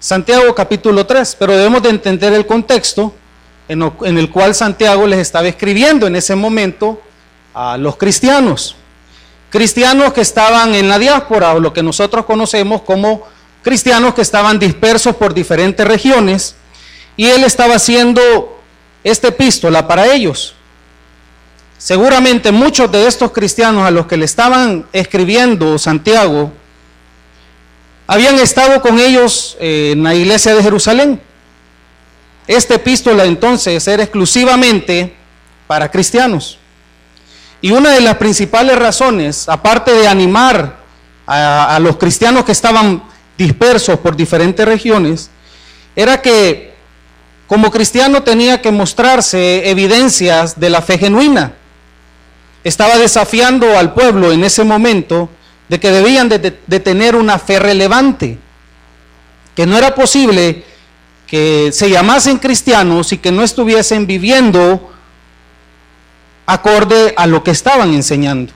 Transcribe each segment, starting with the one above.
Santiago capítulo 3, pero debemos de entender el contexto en el cual Santiago les estaba escribiendo en ese momento a los cristianos que estaban en la diáspora, o lo que nosotros conocemos como cristianos que estaban dispersos por diferentes regiones, y él estaba haciendo esta epístola para ellos. Seguramente muchos de estos cristianos a los que le estaban escribiendo Santiago habían estado con ellos en la iglesia de Jerusalén. Esta epístola entonces era exclusivamente para cristianos. Y una de las principales razones, aparte de animar a los cristianos que estaban dispersos por diferentes regiones, era que como cristiano tenía que mostrarse evidencias de la fe genuina. Estaba desafiando al pueblo en ese momento de que debían de tener una fe relevante, que no era posible que se llamasen cristianos y que no estuviesen viviendo acorde a lo que estaban enseñando.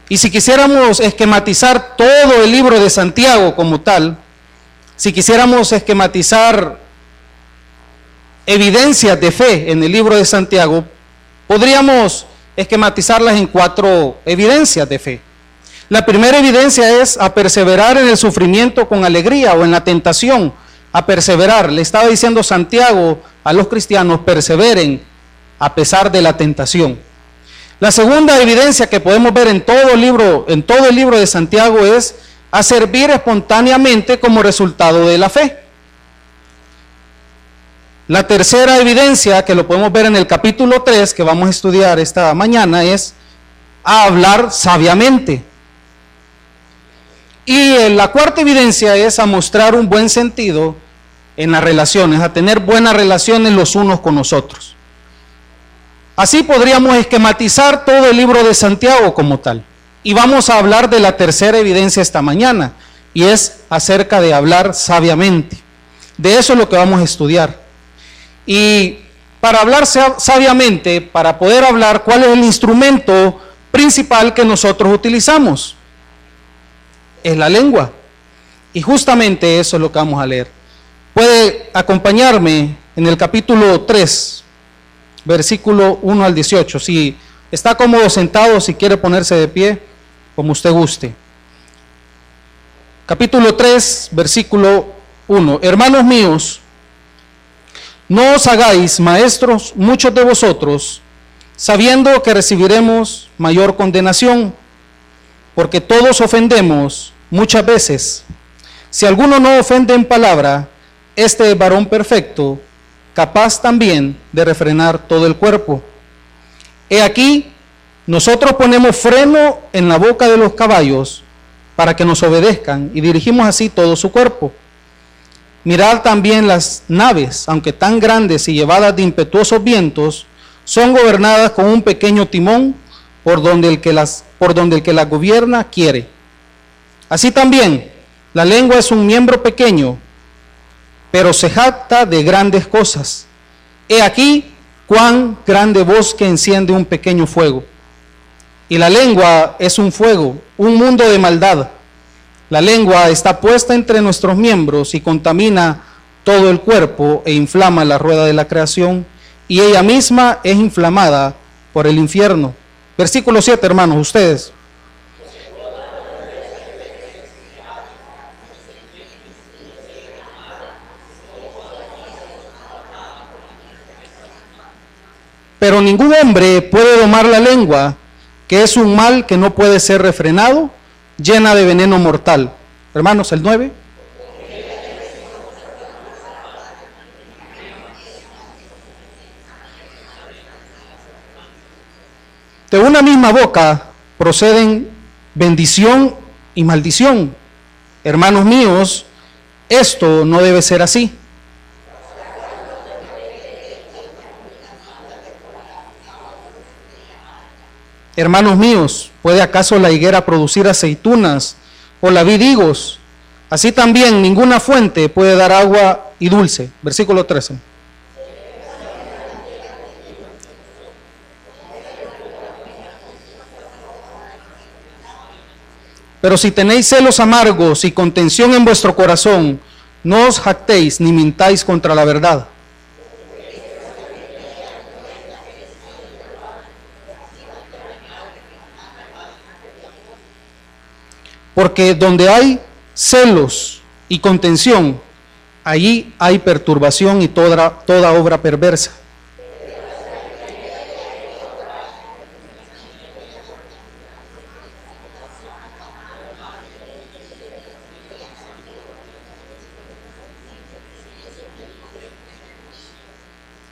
Y si quisiéramos esquematizar todo el libro de Santiago como tal, si quisiéramos esquematizar evidencias de fe en el libro de Santiago, podríamos esquematizarlas en 4 evidencias de fe. La primera evidencia es a perseverar en el sufrimiento con alegría, o en la tentación, a perseverar. Le estaba diciendo Santiago a los cristianos: perseveren a pesar de la tentación. La segunda evidencia que podemos ver en todo el libro de Santiago es a servir espontáneamente como resultado de la fe. La tercera evidencia, que lo podemos ver en el capítulo 3, que vamos a estudiar esta mañana, es a hablar sabiamente. Y la cuarta evidencia es a mostrar un buen sentido en las relaciones, a tener buenas relaciones los unos con los otros. Así podríamos esquematizar todo el libro de Santiago como tal. Y vamos a hablar de la tercera evidencia esta mañana, y es acerca de hablar sabiamente. De eso es lo que vamos a estudiar. Y para hablar sabiamente, para poder hablar, ¿cuál es el instrumento principal que nosotros utilizamos? Es la lengua. Y justamente eso es lo que vamos a leer. Puede acompañarme en el capítulo 3, versículo 1 al 18. Si está cómodo sentado, si quiere ponerse de pie, como usted guste. Capítulo 3, versículo 1. Hermanos míos, no os hagáis maestros muchos de vosotros, sabiendo que recibiremos mayor condenación, porque todos ofendemos muchas veces. Si alguno no ofende en palabra, este es varón perfecto, capaz también de refrenar todo el cuerpo. He aquí, nosotros ponemos freno en la boca de los caballos para que nos obedezcan, y dirigimos así todo su cuerpo. Mirad también las naves, aunque tan grandes y llevadas de impetuosos vientos, son gobernadas con un pequeño timón por donde el que las gobierna quiere. Así también, la lengua es un miembro pequeño, pero se jacta de grandes cosas. He aquí cuán grande bosque enciende un pequeño fuego. Y la lengua es un fuego, un mundo de maldad. La lengua está puesta entre nuestros miembros y contamina todo el cuerpo e inflama la rueda de la creación, y ella misma es inflamada por el infierno. Versículo 7, hermanos, ustedes. Pero ningún hombre puede domar la lengua, que es un mal que no puede ser refrenado, llena de veneno mortal. Hermanos, el 9. De una misma boca proceden bendición y maldición. Hermanos míos, esto no debe ser así. Hermanos míos, ¿puede acaso la higuera producir aceitunas o la vid higos? Así también ninguna fuente puede dar agua y dulce. Versículo 13. Pero si tenéis celos amargos y contención en vuestro corazón, no os jactéis ni mintáis contra la verdad. Porque donde hay celos y contención, allí hay perturbación y toda obra perversa.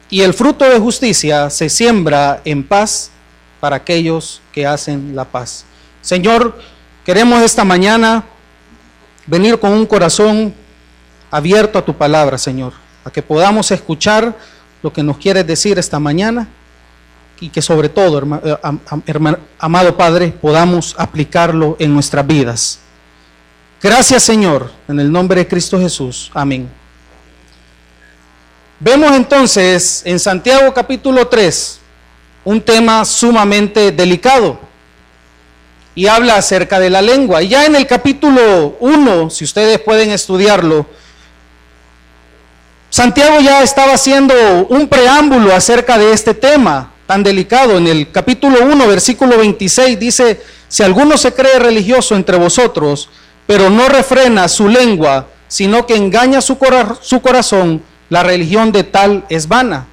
Y el fruto de justicia se siembra en paz para aquellos que hacen la paz. Señor, queremos esta mañana venir con un corazón abierto a tu palabra, Señor, a que podamos escuchar lo que nos quieres decir esta mañana y que sobre todo, amado Padre, podamos aplicarlo en nuestras vidas. Gracias, Señor, en el nombre de Cristo Jesús. Amén. Vemos entonces en Santiago capítulo 3 un tema sumamente delicado y habla acerca de la lengua. Y ya en el capítulo 1, si ustedes pueden estudiarlo, Santiago ya estaba haciendo un preámbulo acerca de este tema tan delicado. En el capítulo 1, versículo 26 dice: si alguno se cree religioso entre vosotros, pero no refrena su lengua, sino que engaña su corazón, la religión de tal es vana.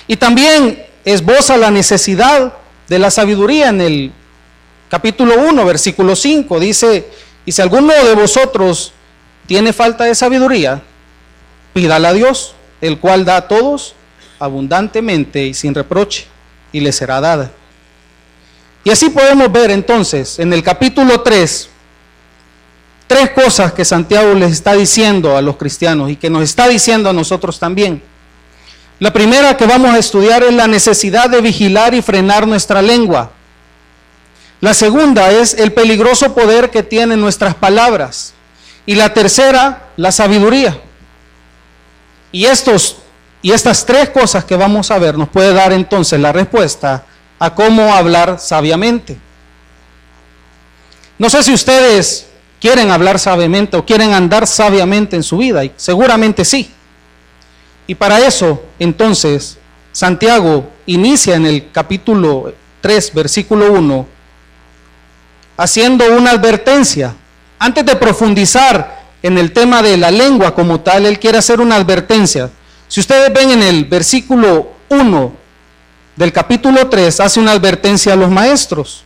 Y también esboza la necesidad de la sabiduría en el capítulo 1, versículo 5. Dice: y si alguno de vosotros tiene falta de sabiduría, pídala a Dios, el cual da a todos abundantemente y sin reproche, y le será dada. Y así podemos ver entonces en el capítulo 3 tres cosas que Santiago les está diciendo a los cristianos y que nos está diciendo a nosotros también. La primera que vamos a estudiar es la necesidad de vigilar y frenar nuestra lengua. La segunda es el peligroso poder que tienen nuestras palabras. Y la tercera, la sabiduría. Y estas tres cosas que vamos a ver nos puede dar entonces la respuesta a cómo hablar sabiamente. No sé si ustedes quieren hablar sabiamente o quieren andar sabiamente en su vida, y seguramente sí. Y para eso, entonces, Santiago inicia en el capítulo 3, versículo 1, haciendo una advertencia. Antes de profundizar en el tema de la lengua como tal, él quiere hacer una advertencia. Si ustedes ven en el versículo 1 del capítulo 3, hace una advertencia a los maestros.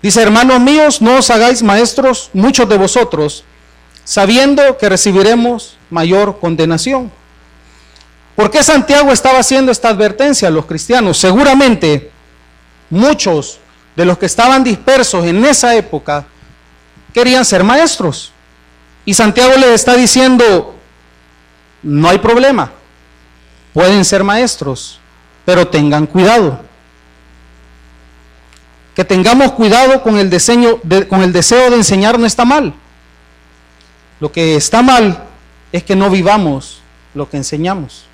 Dice: hermanos míos, no os hagáis maestros muchos de vosotros, sabiendo que recibiremos mayor condenación. ¿Por qué Santiago estaba haciendo esta advertencia a los cristianos? Seguramente muchos de los que estaban dispersos en esa época querían ser maestros. Y Santiago les está diciendo: no hay problema, pueden ser maestros, pero tengan cuidado. Que tengamos cuidado con el deseo de enseñar no está mal. Lo que está mal es que no vivamos lo que enseñamos.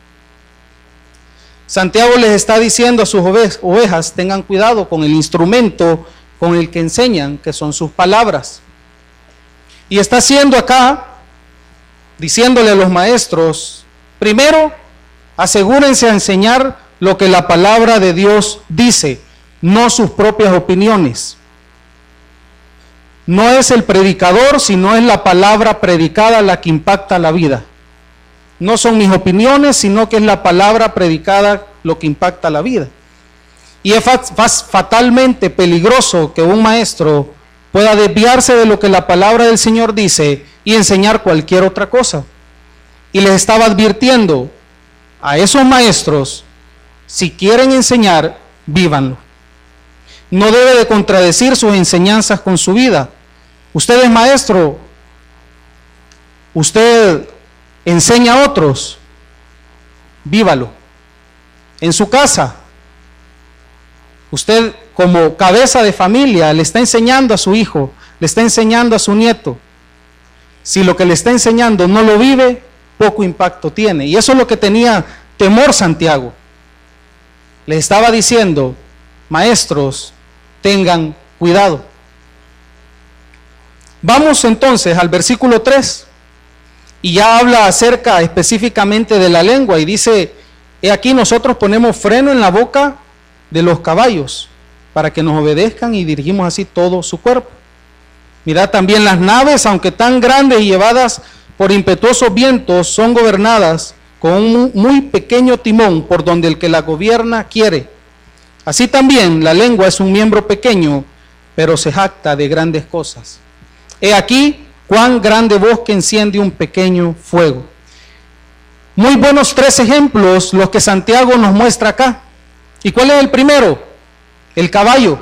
Santiago les está diciendo a sus ovejas: tengan cuidado con el instrumento con el que enseñan, que son sus palabras. Y está haciendo acá, diciéndole a los maestros: primero, asegúrense a enseñar lo que la palabra de Dios dice, no sus propias opiniones. No es el predicador, sino es la palabra predicada la que impacta la vida. No son mis opiniones, sino que es la palabra predicada lo que impacta la vida. Y es fatalmente peligroso que un maestro pueda desviarse de lo que la palabra del Señor dice y enseñar cualquier otra cosa. Y les estaba advirtiendo a esos maestros: si quieren enseñar, vívanlo. No debe de contradecir sus enseñanzas con su vida. Usted es maestro, usted enseña a otros, vívalo. En su casa, usted como cabeza de familia le está enseñando a su hijo, le está enseñando a su nieto. Si lo que le está enseñando no lo vive, poco impacto tiene. Y eso es lo que tenía temor Santiago. Le estaba diciendo: maestros, tengan cuidado. Vamos entonces al versículo 3. y ya habla acerca específicamente de la lengua y dice, he aquí nosotros ponemos freno en la boca de los caballos para que nos obedezcan y dirigimos así todo su cuerpo. Mirad también las naves, aunque tan grandes y llevadas por impetuosos vientos, son gobernadas con un muy pequeño timón por donde el que la gobierna quiere. Así también la lengua es un miembro pequeño, pero se jacta de grandes cosas. He aquí cuán grande bosque enciende un pequeño fuego. Muy buenos 3 ejemplos los que Santiago nos muestra acá. ¿Y cuál es el primero? El caballo.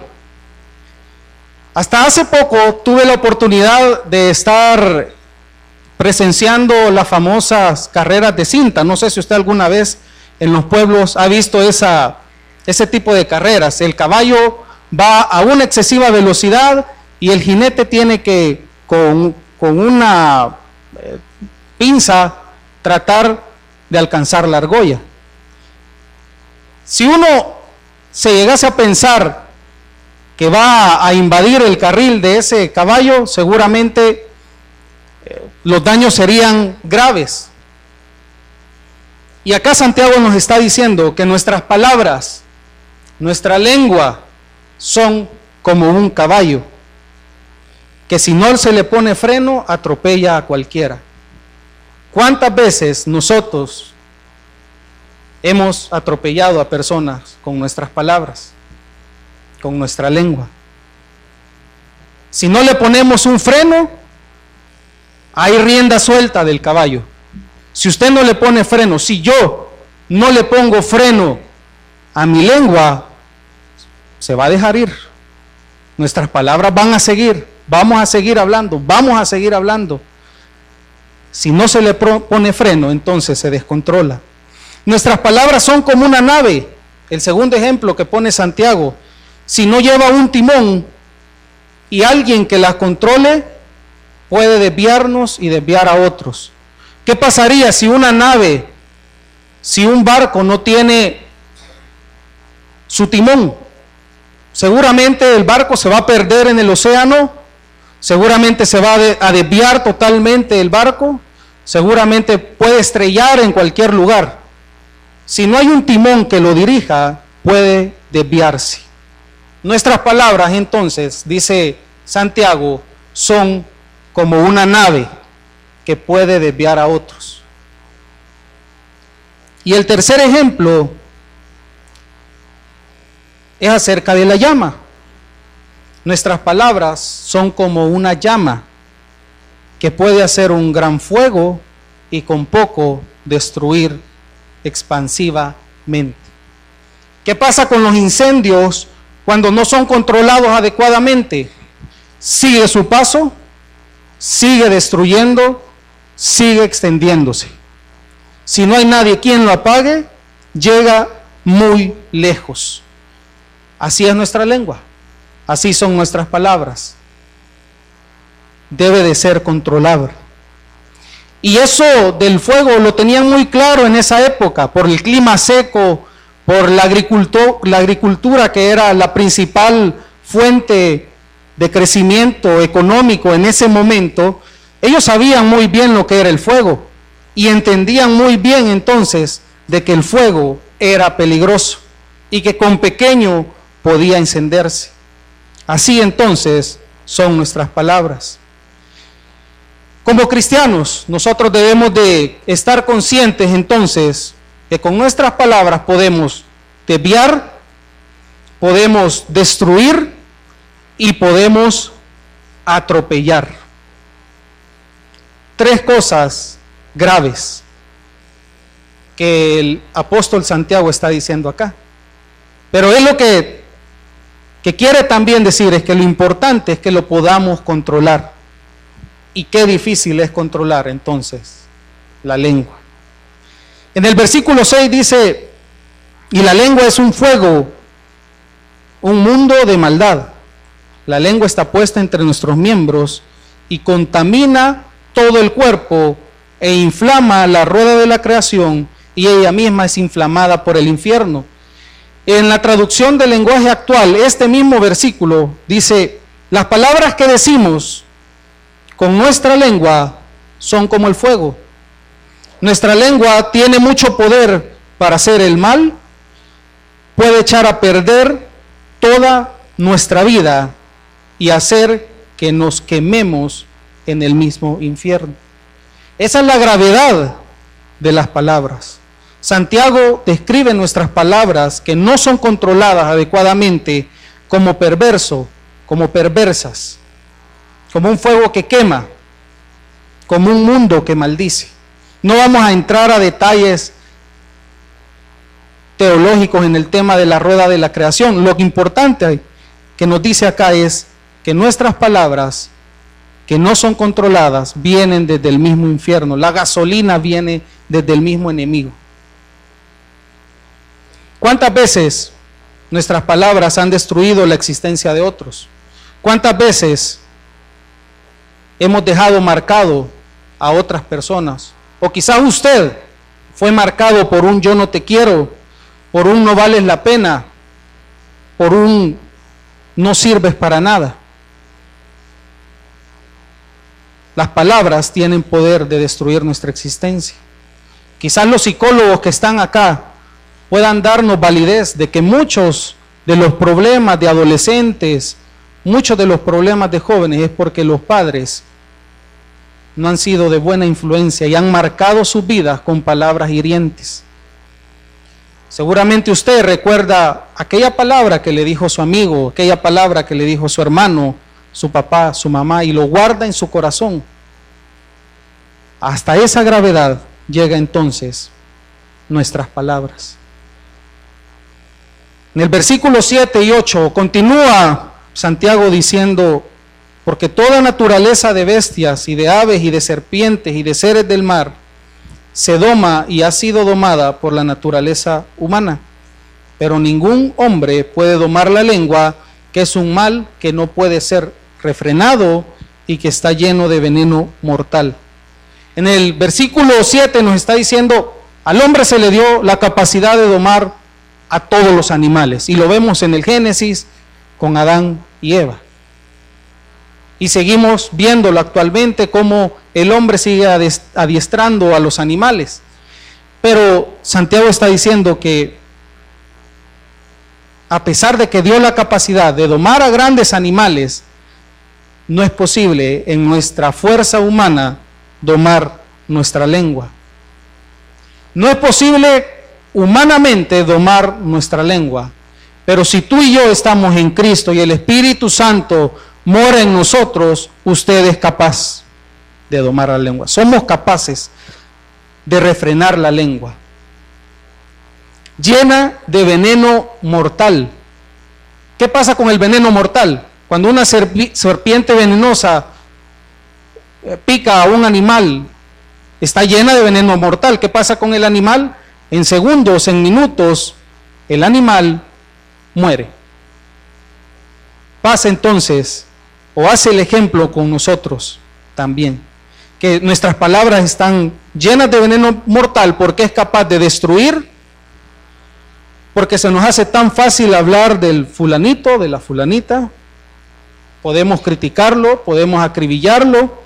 Hasta hace poco tuve la oportunidad de estar presenciando las famosas carreras de cinta. No sé si usted alguna vez en los pueblos ha visto ese tipo de carreras. El caballo va a una excesiva velocidad y el jinete tiene que con una pinza tratar de alcanzar la argolla. Si uno se llegase a pensar que va a invadir el carril de ese caballo, seguramente los daños serían graves. Y acá Santiago nos está diciendo que nuestras palabras, nuestra lengua, son como un caballo, que si no se le pone freno, atropella a cualquiera. ¿Cuántas veces nosotros hemos atropellado a personas con nuestras palabras, con nuestra lengua? Si no le ponemos un freno, hay rienda suelta del caballo. Si usted no le pone freno, si yo no le pongo freno a mi lengua, se va a dejar ir. Nuestras palabras van a seguir, vamos a seguir hablando. Si no se le pone freno, entonces se descontrola. Nuestras palabras son como una nave. El segundo ejemplo que pone Santiago, si no lleva un timón y alguien que las controle, puede desviarnos y desviar a otros. ¿Qué pasaría si una nave, si un barco no tiene su timón? Seguramente el barco se va a perder en el océano, seguramente se va a desviar totalmente el barco, seguramente puede estrellar en cualquier lugar. Si no hay un timón que lo dirija, puede desviarse. Nuestras palabras, entonces, dice Santiago, son como una nave que puede desviar a otros. Y el tercer ejemplo es acerca de la llama. Nuestras palabras son como una llama que puede hacer un gran fuego y con poco destruir expansivamente. ¿Qué pasa con los incendios cuando no son controlados adecuadamente? Sigue su paso, sigue destruyendo, sigue extendiéndose. Si no hay nadie quien lo apague, llega muy lejos. Así es nuestra lengua, así son nuestras palabras. Debe de ser controlable. Y eso del fuego lo tenían muy claro en esa época, por el clima seco, por la agricultura que era la principal fuente de crecimiento económico en ese momento. Ellos sabían muy bien lo que era el fuego y entendían muy bien entonces de que el fuego era peligroso y que con pequeño podía encenderse. Así entonces son nuestras palabras. Como cristianos, nosotros debemos de estar conscientes entonces que con nuestras palabras podemos desviar, podemos destruir y podemos atropellar. 3 cosas graves que el apóstol Santiago está diciendo acá. Pero él lo que quiere también decir es que lo importante es que lo podamos controlar. Y qué difícil es controlar entonces la lengua. En el versículo 6 dice, y la lengua es un fuego, un mundo de maldad. La lengua está puesta entre nuestros miembros y contamina todo el cuerpo e inflama la rueda de la creación y ella misma es inflamada por el infierno. En la traducción del lenguaje actual, este mismo versículo dice, las palabras que decimos con nuestra lengua son como el fuego Nuestra lengua tiene mucho poder para hacer el mal, puede echar a perder toda nuestra vida y hacer que nos quememos en el mismo infierno. Esa es la gravedad de las palabras. Santiago describe nuestras palabras que no son controladas adecuadamente como perverso, como perversas, como un fuego que quema, como un mundo que maldice. No vamos a entrar a detalles teológicos en el tema de la rueda de la creación. Lo importante que nos dice acá es que nuestras palabras, que no son controladas, vienen desde el mismo infierno. La gasolina viene desde el mismo enemigo. ¿Cuántas veces nuestras palabras han destruido la existencia de otros? ¿Cuántas veces hemos dejado marcado a otras personas? O quizás usted fue marcado por un yo no te quiero, por un no vales la pena, por un no sirves para nada. Las palabras tienen poder de destruir nuestra existencia. Quizás los psicólogos que están acá puedan darnos validez de que muchos de los problemas de adolescentes, muchos de los problemas de jóvenes es porque los padres no han sido de buena influencia y han marcado sus vidas con palabras hirientes. Seguramente usted recuerda aquella palabra que le dijo su amigo, aquella palabra que le dijo su hermano, su papá, su mamá, y lo guarda en su corazón. Hasta esa gravedad llega entonces nuestras palabras. En el versículo 7 y 8 continúa Santiago diciendo: porque toda naturaleza de bestias y de aves y de serpientes y de seres del mar se doma y ha sido domada por la naturaleza humana, pero ningún hombre puede domar la lengua, que es un mal que no puede ser refrenado y que está lleno de veneno mortal. En el versículo 7 nos está diciendo: al hombre se le dio la capacidad de domar a todos los animales, y lo vemos en el Génesis con Adán y Eva. Y seguimos viéndolo actualmente como el hombre sigue adiestrando a los animales. Pero Santiago está diciendo que a pesar de que dio la capacidad de domar a grandes animales, no es posible en nuestra fuerza humana domar nuestra lengua. No es posible humanamente domar nuestra lengua. Pero si tú y yo estamos en Cristo y el Espíritu Santo mora en nosotros, usted es capaz de domar la lengua. Somos capaces de refrenar la lengua. Llena de veneno mortal. ¿Qué pasa con el veneno mortal? Cuando una serpiente venenosa pica a un animal, está llena de veneno mortal. ¿Qué pasa con el animal? En segundos, en minutos, el animal muere. Pasa entonces, o hace el ejemplo con nosotros también, que nuestras palabras están llenas de veneno mortal porque es capaz de destruir, porque se nos hace tan fácil hablar del fulanito, de la fulanita, podemos criticarlo, podemos acribillarlo,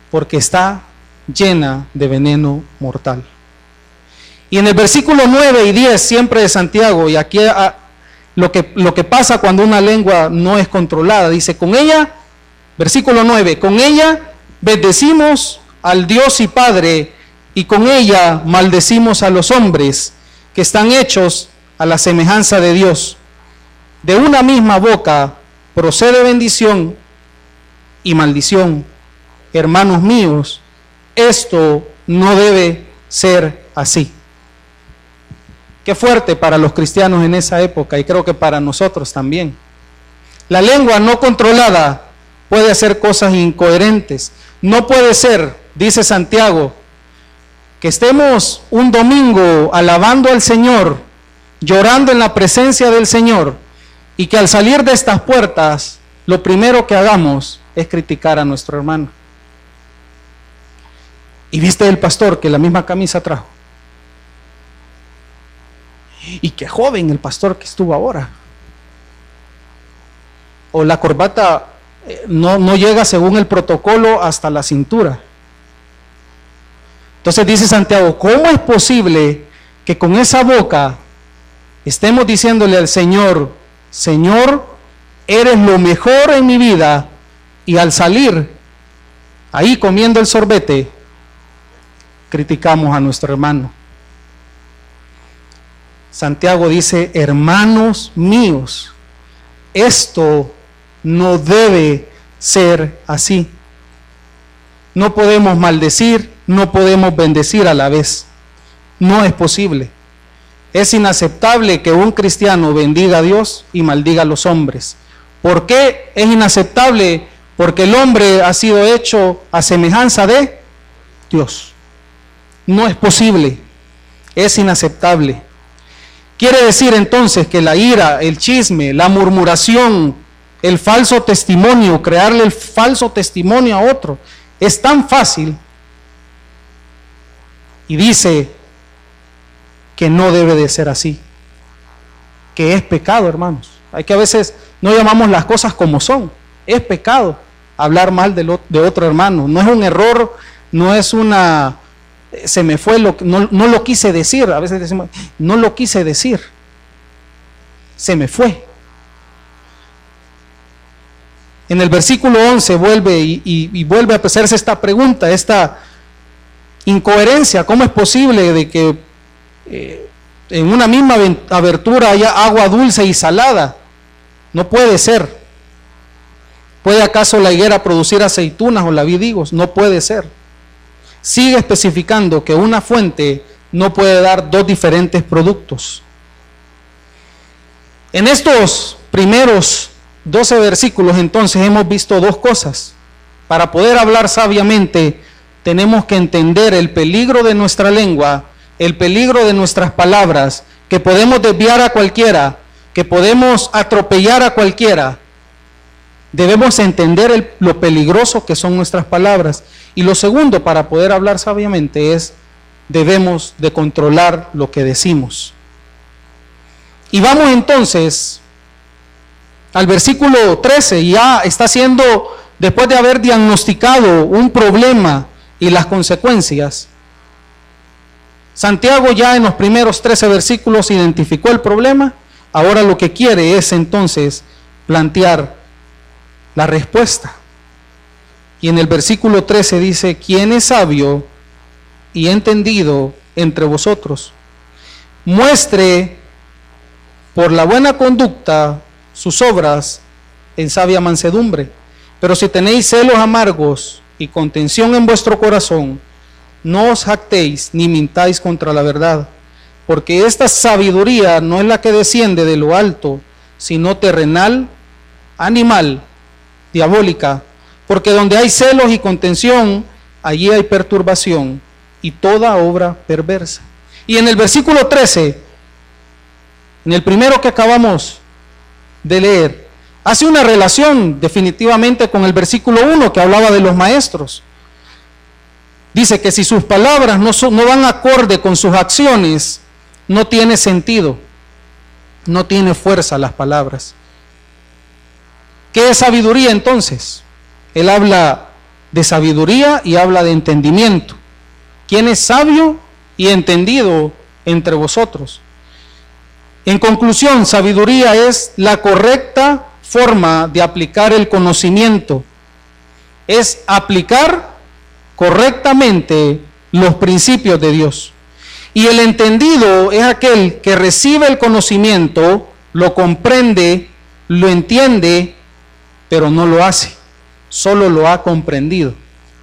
porque está llena de veneno mortal. Y en el versículo 9 y 10 siempre de Santiago, y aquí lo que pasa cuando una lengua no es controlada, dice: con ella, versículo 9, con ella bendecimos al Dios y Padre, y con ella maldecimos a los hombres que están hechos a la semejanza de Dios. De una misma boca procede bendición y maldición. Hermanos míos, esto no debe ser así. Qué fuerte para los cristianos en esa época, y creo que para nosotros también. La lengua no controlada puede hacer cosas incoherentes. No puede ser, dice Santiago, que estemos un domingo alabando al Señor, llorando en la presencia del Señor, y que al salir de estas puertas, lo primero que hagamos es criticar a nuestro hermano. Y viste el pastor que la misma camisa trajo. Y qué joven el pastor que estuvo ahora. O la corbata no llega según el protocolo hasta la cintura. Entonces dice Santiago, ¿cómo es posible que con esa boca estemos diciéndole al Señor, Señor, eres lo mejor en mi vida, y al salir ahí comiendo el sorbete, criticamos a nuestro hermano? Santiago dice, hermanos míos, esto no debe ser así. No podemos maldecir, no podemos bendecir a la vez. No es posible. Es inaceptable que un cristiano bendiga a Dios y maldiga a los hombres. ¿Por qué es inaceptable? Porque el hombre ha sido hecho a semejanza de Dios. No es posible. Es inaceptable. Quiere decir entonces que la ira, el chisme, la murmuración, el falso testimonio, crearle el falso testimonio a otro, es tan fácil. Y dice que no debe de ser así, que es pecado, hermanos. Hay que a veces no llamamos las cosas como son. Es pecado hablar mal de otro hermano. No es un error, no es una... se me fue, no lo quise decir. A veces decimos, no lo quise decir. Se me fue. En el versículo 11 vuelve y vuelve a hacerse esta pregunta, esta incoherencia. ¿Cómo es posible de que en una misma abertura haya agua dulce y salada? No puede ser. ¿Puede acaso la higuera producir aceitunas o la vid higos? No puede ser. Sigue especificando que una fuente no puede dar dos diferentes productos. En estos primeros 12 versículos entonces hemos visto dos cosas. Para poder hablar sabiamente tenemos que entender el peligro de nuestra lengua, el peligro de nuestras palabras, que podemos desviar a cualquiera, que podemos atropellar a cualquiera. Debemos entender lo peligroso que son nuestras palabras. Y lo segundo, para poder hablar sabiamente, es debemos de controlar lo que decimos. Y vamos entonces al versículo 13, ya está siendo, después de haber diagnosticado un problema y las consecuencias, Santiago ya en los primeros 13 versículos identificó el problema. Ahora lo que quiere es entonces plantear la respuesta. Y en el versículo 13 dice, ¿quién es sabio y entendido entre vosotros? Muestre por la buena conducta sus obras en sabia mansedumbre. Pero si tenéis celos amargos y contención en vuestro corazón, no os jactéis ni mintáis contra la verdad, porque esta sabiduría no es la que desciende de lo alto, sino terrenal, animal, diabólica. Porque donde hay celos y contención, allí hay perturbación y toda obra perversa. Y en el versículo 13, en el primero que acabamos de leer, hace una relación definitivamente con el versículo 1 que hablaba de los maestros. Dice que si sus palabras no van acorde con sus acciones, no tiene sentido, no tiene fuerza las palabras. ¿Qué es sabiduría entonces? Él habla de sabiduría y habla de entendimiento. ¿Quién es sabio y entendido entre vosotros? En conclusión, sabiduría es la correcta forma de aplicar el conocimiento. Es aplicar correctamente los principios de Dios. Y el entendido es aquel que recibe el conocimiento, lo comprende, lo entiende, pero no lo hace. Solo lo ha comprendido.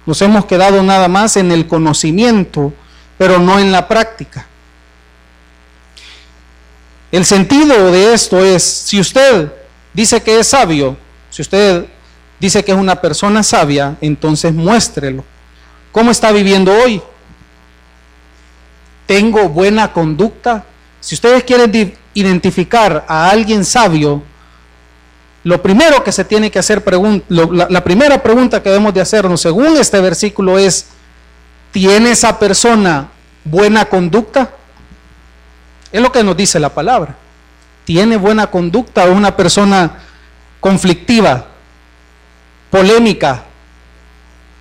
Nos hemos quedado nada más en el conocimiento, pero no en la práctica. El sentido de esto es, si usted dice que es sabio, si usted dice que es una persona sabia, entonces muéstrelo. ¿Cómo está viviendo hoy? ¿Tengo buena conducta? Si ustedes quieren identificar a alguien sabio, lo primero que se tiene que hacer, la primera pregunta que debemos de hacernos según este versículo es, ¿tiene esa persona buena conducta? Es lo que nos dice la palabra. ¿Tiene buena conducta o es una persona conflictiva, polémica,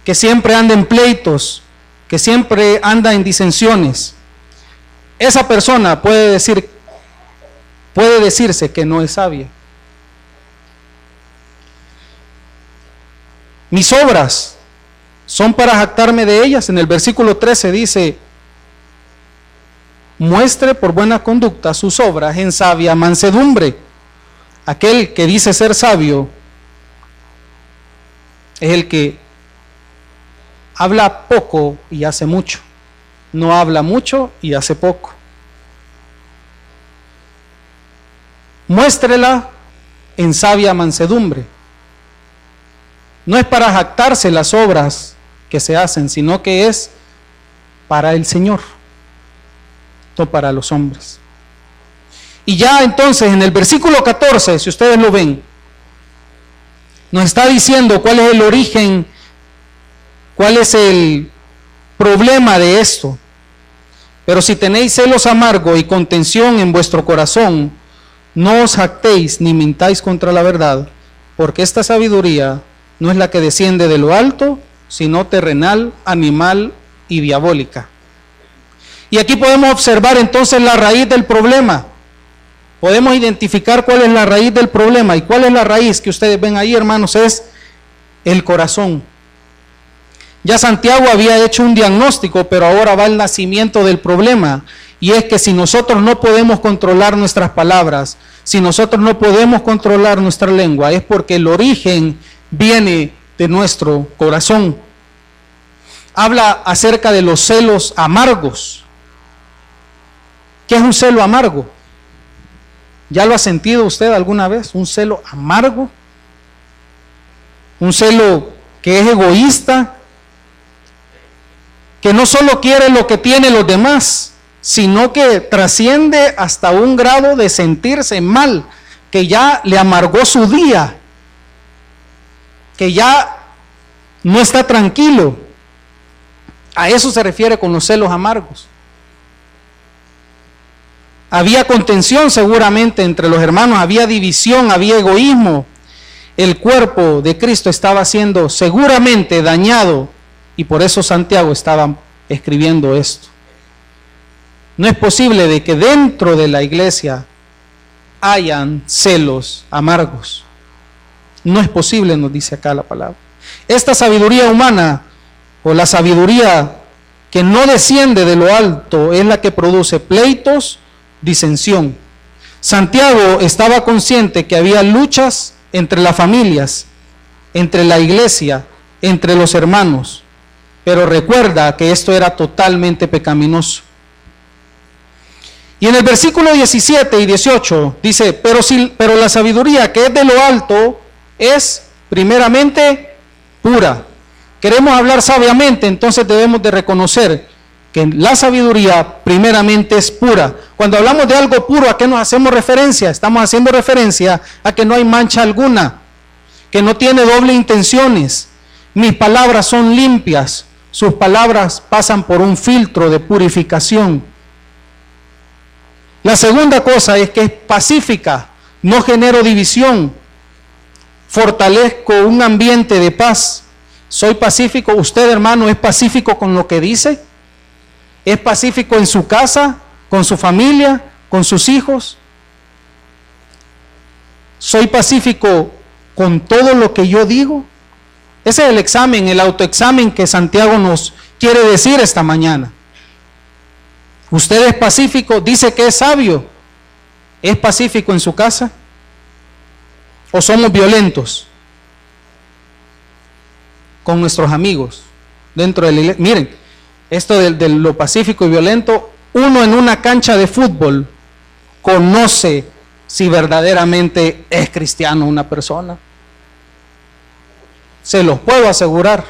que siempre anda en pleitos, que siempre anda en disensiones, esa persona puede decirse que no es sabia. Mis obras son para jactarme de ellas. En el versículo 13 dice: muestre por buena conducta sus obras en sabia mansedumbre. Aquel que dice ser sabio es el que habla poco y hace mucho, no habla mucho y hace poco. Muéstrela en sabia mansedumbre. No es para jactarse las obras que se hacen, sino que es para el Señor, no para los hombres. Y ya entonces en el versículo 14, si ustedes lo ven, nos está diciendo cuál es el origen, cuál es el problema de esto. Pero si tenéis celos amargos y contención en vuestro corazón, no os jactéis ni mintáis contra la verdad, porque esta sabiduría no es la que desciende de lo alto, sino terrenal, animal y diabólica. Y aquí podemos observar entonces la raíz del problema. Podemos identificar cuál es la raíz del problema. ¿Y cuál es la raíz que ustedes ven ahí, hermanos? Es el corazón. Ya Santiago había hecho un diagnóstico, pero ahora va el nacimiento del problema. Y es que si nosotros no podemos controlar nuestras palabras, si nosotros no podemos controlar nuestra lengua, es porque el origen viene de nuestro corazón. Habla acerca de los celos amargos. ¿Qué es un celo amargo? ¿Ya lo ha sentido usted alguna vez? ¿Un celo amargo? Un celo que es egoísta, que no solo quiere lo que tienen los demás, sino que trasciende hasta un grado de sentirse mal, que ya le amargó su día, que ya no está tranquilo. A eso se refiere con los celos amargos. Había contención seguramente entre los hermanos, había división, había egoísmo. El cuerpo de Cristo estaba siendo seguramente dañado y por eso Santiago estaba escribiendo esto. No es posible de que dentro de la iglesia hayan celos amargos. No es posible, nos dice acá la palabra. Esta sabiduría humana, o la sabiduría que no desciende de lo alto, es la que produce pleitos, disensión. Santiago estaba consciente que había luchas entre las familias, entre la iglesia, entre los hermanos, pero recuerda que esto era totalmente pecaminoso. Y en el versículo 17 y 18 dice: pero la sabiduría que es de lo alto es primeramente pura. Queremos hablar sabiamente, entonces debemos de reconocer que la sabiduría primeramente es pura. Cuando hablamos de algo puro, ¿a qué nos hacemos referencia? Estamos haciendo referencia a que no hay mancha alguna, que no tiene doble intenciones. Mis palabras son limpias, sus palabras pasan por un filtro de purificación. La segunda cosa es que es pacífica, no genero división, fortalezco un ambiente de paz. Soy pacífico. ¿Usted, hermano, es pacífico con lo que dice? ¿Es pacífico en su casa, con su familia, con sus hijos? ¿Soy pacífico con todo lo que yo digo? Ese es el examen, el autoexamen que Santiago nos quiere decir esta mañana. ¿Usted es pacífico? Dice que es sabio. ¿Es pacífico en su casa? ¿O somos violentos con nuestros amigos dentro de la iglesia? Miren, esto de lo pacífico y violento, uno en una cancha de fútbol conoce si verdaderamente es cristiano una persona. Se los puedo asegurar.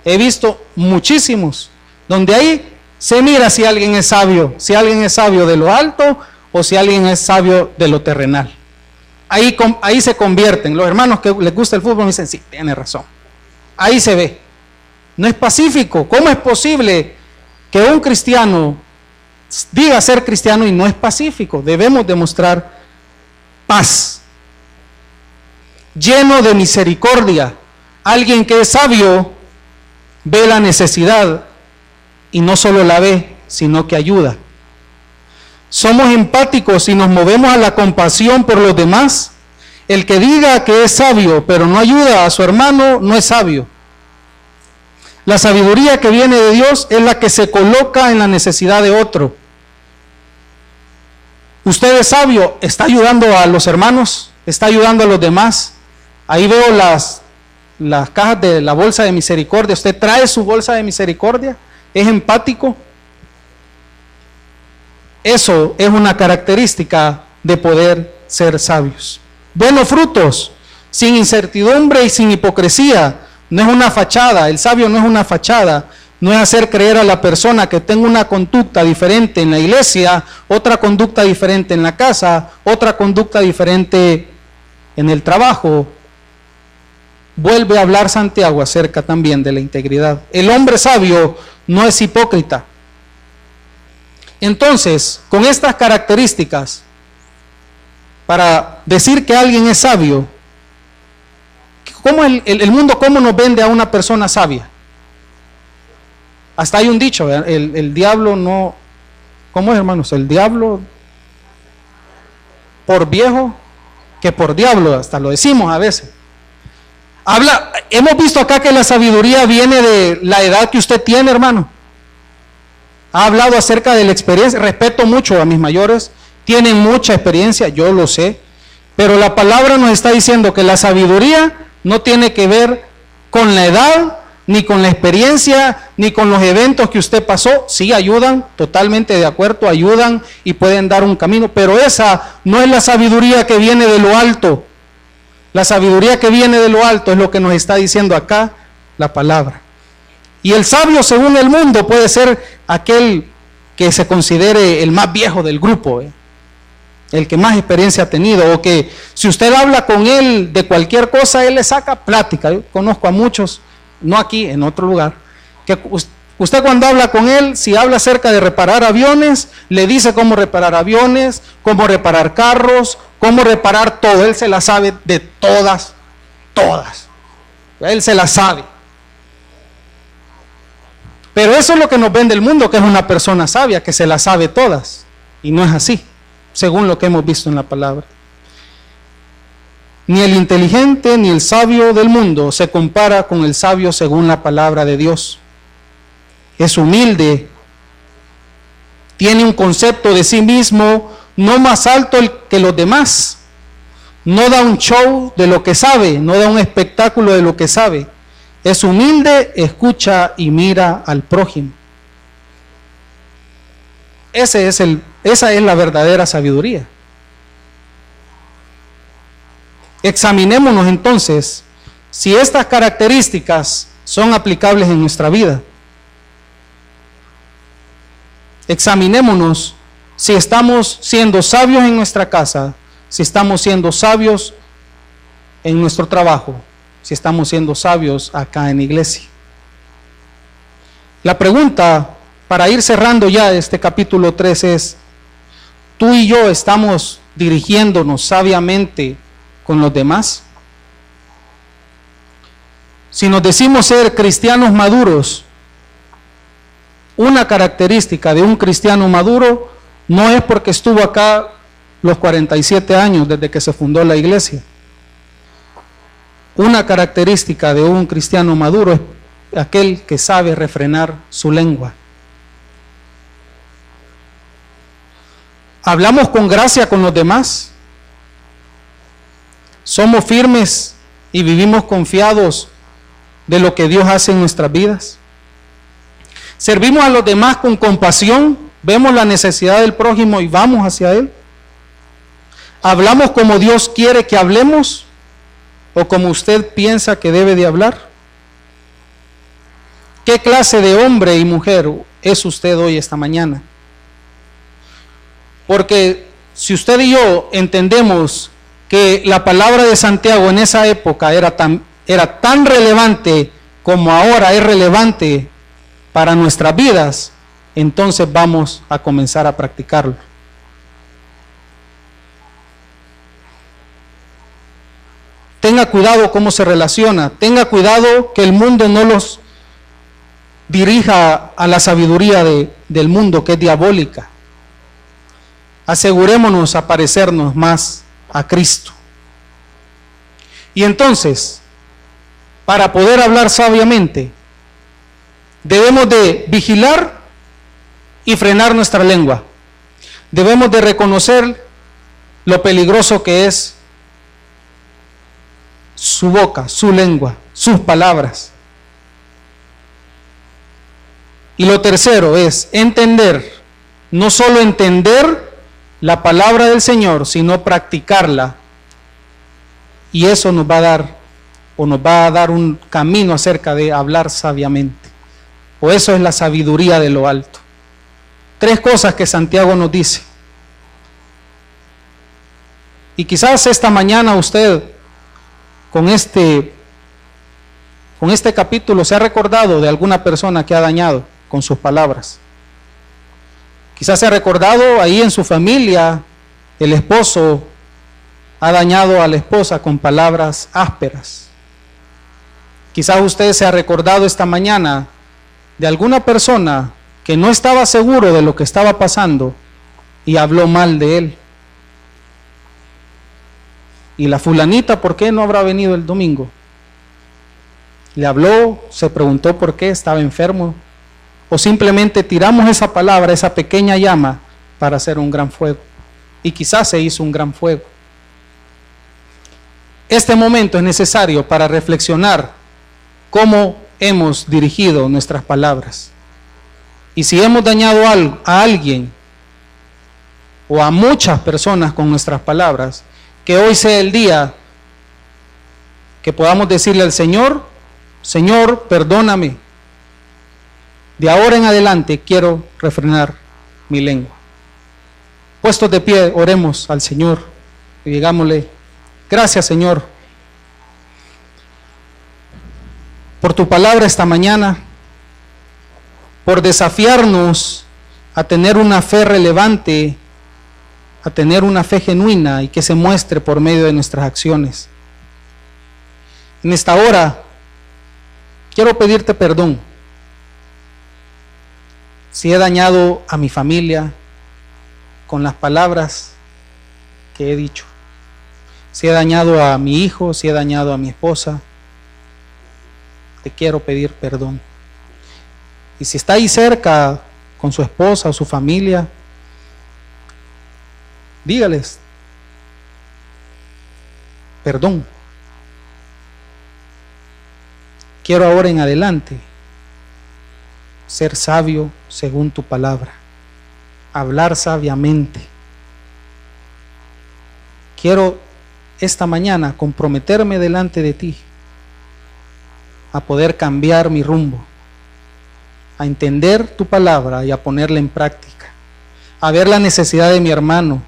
He visto muchísimos donde ahí se mira si alguien es sabio de lo alto o si alguien es sabio de lo terrenal. Ahí se convierten. Los hermanos que les gusta el fútbol me dicen: sí, tiene razón. Ahí se ve. No es pacífico. ¿Cómo es posible que un cristiano diga ser cristiano y no es pacífico? Debemos demostrar paz. Lleno de misericordia. Alguien que es sabio ve la necesidad y no solo la ve, sino que ayuda. Somos empáticos y nos movemos a la compasión por los demás. El que diga que es sabio, pero no ayuda a su hermano, no es sabio. La sabiduría que viene de Dios es la que se coloca en la necesidad de otro. Usted es sabio, está ayudando a los hermanos, está ayudando a los demás. Ahí veo las cajas de la bolsa de misericordia. Usted trae su bolsa de misericordia, es empático. Eso es una característica de poder ser sabios. Buenos frutos, sin incertidumbre y sin hipocresía. No es una fachada, el sabio no es una fachada, no es hacer creer a la persona que tenga una conducta diferente en la iglesia, otra conducta diferente en la casa, otra conducta diferente en el trabajo. Vuelve a hablar Santiago acerca también de la integridad. El hombre sabio no es hipócrita. Entonces, con estas características, para decir que alguien es sabio, ¿cómo el mundo cómo nos vende a una persona sabia? Hasta hay un dicho, el diablo no, ¿cómo es, hermanos? El diablo por viejo que por diablo, hasta lo decimos a veces. Hemos visto acá que la sabiduría viene de la edad que usted tiene, hermano. Ha hablado acerca de la experiencia. Respeto mucho a mis mayores, tienen mucha experiencia, yo lo sé, pero la palabra nos está diciendo que la sabiduría no tiene que ver con la edad, ni con la experiencia, ni con los eventos que usted pasó. Sí ayudan, totalmente de acuerdo, ayudan y pueden dar un camino, pero esa no es la sabiduría que viene de lo alto. La sabiduría que viene de lo alto es lo que nos está diciendo acá la palabra. Y el sabio, según el mundo, puede ser aquel que se considere el más viejo del grupo, el que más experiencia ha tenido, o que si usted habla con él de cualquier cosa, él le saca plática. Yo conozco a muchos, no aquí, en otro lugar, que usted cuando habla con él, si habla acerca de reparar aviones, le dice cómo reparar aviones, cómo reparar carros, cómo reparar todo. Él se la sabe de todas. Él se la sabe. Pero eso es lo que nos vende el mundo, que es una persona sabia, que se la sabe todas. Y no es así, según lo que hemos visto en la palabra. Ni el inteligente ni el sabio del mundo se compara con el sabio según la palabra de Dios. Es humilde, tiene un concepto de sí mismo no más alto que los demás. No da un show de lo que sabe, no da un espectáculo de lo que sabe. Es humilde, escucha y mira al prójimo. Esa es la verdadera sabiduría. Examinémonos entonces si estas características son aplicables en nuestra vida. Examinémonos si estamos siendo sabios en nuestra casa, si estamos siendo sabios en nuestro trabajo, si estamos siendo sabios acá en la iglesia. La pregunta para ir cerrando ya este capítulo 3 es: ¿tú y yo estamos dirigiéndonos sabiamente con los demás? Si nos decimos ser cristianos maduros, una característica de un cristiano maduro no es porque estuvo acá los 47 años desde que se fundó la iglesia. Una característica de un cristiano maduro es aquel que sabe refrenar su lengua. ¿Hablamos con gracia con los demás? ¿Somos firmes y vivimos confiados de lo que Dios hace en nuestras vidas? ¿Servimos a los demás con compasión? ¿Vemos la necesidad del prójimo y vamos hacia él? ¿Hablamos como Dios quiere que hablemos o como usted piensa que debe de hablar? ¿Qué clase de hombre y mujer es usted hoy, esta mañana? Porque si usted y yo entendemos que la palabra de Santiago en esa época era tan relevante como ahora es relevante para nuestras vidas, entonces vamos a comenzar a practicarlo. Tenga cuidado cómo se relaciona, tenga cuidado que el mundo no los dirija a la sabiduría del mundo, que es diabólica. Asegurémonos a parecernos más a Cristo. Y entonces, para poder hablar sabiamente, debemos de vigilar y frenar nuestra lengua. Debemos de reconocer lo peligroso que es su boca, su lengua, sus palabras. Y lo tercero es entender, no solo entender la palabra del Señor, sino practicarla. Y eso nos va a dar un camino acerca de hablar sabiamente. O eso es la sabiduría de lo alto. 3 cosas que Santiago nos dice. Y quizás esta mañana usted con este capítulo se ha recordado de alguna persona que ha dañado con sus palabras. Quizás se ha recordado ahí en su familia, el esposo ha dañado a la esposa con palabras ásperas. Quizás usted se ha recordado esta mañana de alguna persona que no estaba seguro de lo que estaba pasando y habló mal de él. Y la fulanita, ¿por qué no habrá venido el domingo? Le habló, se preguntó por qué estaba enfermo. O simplemente tiramos esa palabra, esa pequeña llama, para hacer un gran fuego. Y quizás se hizo un gran fuego. Este momento es necesario para reflexionar cómo hemos dirigido nuestras palabras. Y si hemos dañado a alguien o a muchas personas con nuestras palabras, que hoy sea el día que podamos decirle al Señor: Señor, perdóname. De ahora en adelante quiero refrenar mi lengua. Puestos de pie, oremos al Señor y digámosle: gracias, Señor, por tu palabra esta mañana, por desafiarnos a tener una fe relevante, a tener una fe genuina y que se muestre por medio de nuestras acciones. En esta hora quiero pedirte perdón si he dañado a mi familia con las palabras que he dicho, si he dañado a mi hijo, si he dañado a mi esposa. Te quiero pedir perdón. Y si está ahí cerca con su esposa o su familia, dígales: perdón. Quiero ahora en adelante ser sabio según tu palabra, hablar sabiamente. Quiero esta mañana comprometerme delante de ti a poder cambiar mi rumbo, a entender tu palabra y a ponerla en práctica, a ver la necesidad de mi hermano,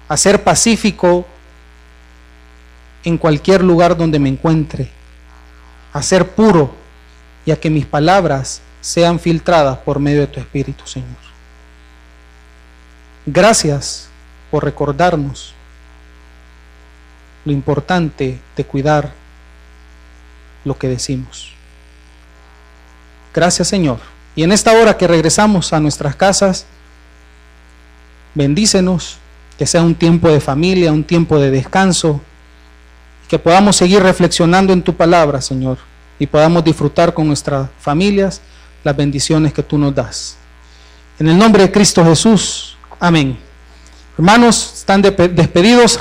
a ser pacífico en cualquier lugar donde me encuentre, a ser puro y a que mis palabras sean filtradas por medio de tu Espíritu, Señor. Gracias por recordarnos lo importante de cuidar lo que decimos. Gracias, Señor. Y en esta hora que regresamos a nuestras casas, bendícenos, que sea un tiempo de familia, un tiempo de descanso, que podamos seguir reflexionando en tu palabra, Señor, y podamos disfrutar con nuestras familias las bendiciones que tú nos das. En el nombre de Cristo Jesús, amén. Hermanos, están despedidos.